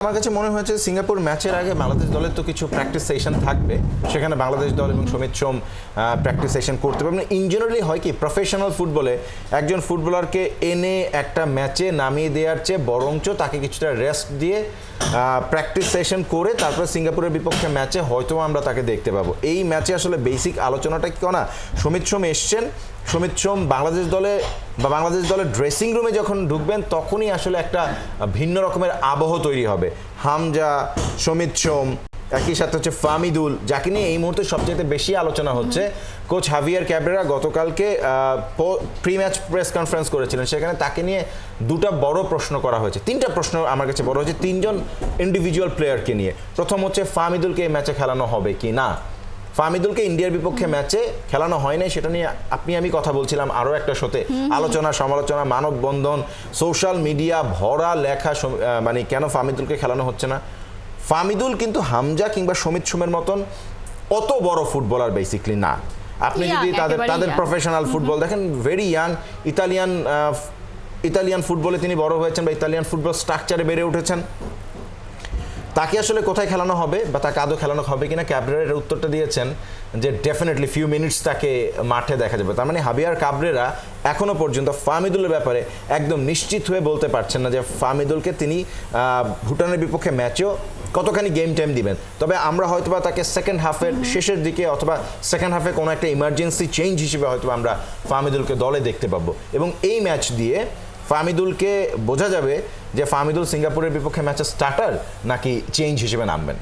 আমার কাছে মনে হয়েছে সিঙ্গাপুর ম্যাচের আগে বাংলাদেশ দলের তো কিছু প্র্যাকটিস সেশন থাকবে, সেখানে বাংলাদেশ দল এবং সমিত সোম প্র্যাকটিস সেশন করতে পারবে। ইন জেনারেলি হয় কি, প্রফেশনাল ফুটবলে একজন ফুটবলারকে এনে একটা ম্যাচে নামিয়ে দেওয়ার চেয়ে বরঞ্চ তাকে কিছুটা রেস্ট দিয়ে প্র্যাকটিস সেশন করে তারপরে সিঙ্গাপুরের বিপক্ষে ম্যাচে হয়তো আমরা তাকে দেখতে পাবো। এই ম্যাচে আসলে বেসিক আলোচনাটা কি না, সমিত সোম এসছেন, সমিত সোম বাংলাদেশ দলে বা বাংলাদেশ দলের ড্রেসিং রুমে যখন ঢুকবেন তখনই আসলে একটা ভিন্ন রকমের আবহ তৈরি হবে। হামজা, সমিত সোম, একই সাথে হচ্ছে ফামিদুল, যাকে নিয়ে এই মুহূর্তে সবচেয়ে বেশি আলোচনা হচ্ছে। কোচ হাভিয়ার ক্যাব্রেরা গতকালকে প্রি ম্যাচ প্রেস কনফারেন্স করেছিলেন, সেখানে তাকে নিয়ে দুটা বড় প্রশ্ন করা হয়েছে, তিনটা প্রশ্ন আমার কাছে বড় হয়েছে তিনজন ইন্ডিভিজুয়াল প্লেয়ারকে নিয়ে। প্রথম হচ্ছে ফামিদুলকে এই ম্যাচে খেলানো হবে কি না। ফামিদুলকে ইন্ডিয়ার বিপক্ষে ম্যাচে খেলানো হয় নাই, সেটা নিয়ে আমি কথা বলছিলাম আরও একটা শোতে, আলোচনা সমালোচনা, মানববন্ধন, সোশ্যাল মিডিয়া ভরা লেখা, মানে কেন ফামিদুলকে খেলানো হচ্ছে না। ফামিদুল কিন্তু হামজা কিংবা সমিত সোমের মতন অত বড় ফুটবলার বেসিকলি না। আপনি যদি তাদের প্রফেশনাল ফুটবল দেখেন, ভেরি ইয়াং, ইতালিয়ান ফুটবলে তিনি বড় হয়েছেন বা ইতালিয়ান ফুটবল স্ট্রাকচারে বেড়ে উঠেছেন। তাকে আসলে কোথায় খেলানো হবে বা তাকে আদৌ খেলানো হবে কিনা, ক্যাব্রেরার উত্তরটা দিয়েছেন যে ডেফিনেটলি ফিউ মিনিটস তাকে মাঠে দেখা যাবে। তার মানে হাভিয়ার ক্যাব্রেরা এখনও পর্যন্ত ফামিদুলের ব্যাপারে একদম নিশ্চিত হয়ে বলতে পারছেন না যে ফামিদুলকে তিনি ভুটানের বিপক্ষে ম্যাচেও কতখানি গেম টাইম দিবেন। তবে আমরা হয়তোবা তাকে সেকেন্ড হাফের শেষের দিকে অথবা সেকেন্ড হাফে কোনো একটা ইমার্জেন্সি চেঞ্জ হিসেবে হয়তো আমরা ফামিদুলকে দলে দেখতে পাবো, এবং এই ম্যাচ দিয়ে ফামিদুলকে বোঝা যাবে যে ফামিদুল সিঙ্গাপুরের বিপক্ষে ম্যাচের স্টার্টার নাকি চেঞ্জ হিসেবে নামবেন।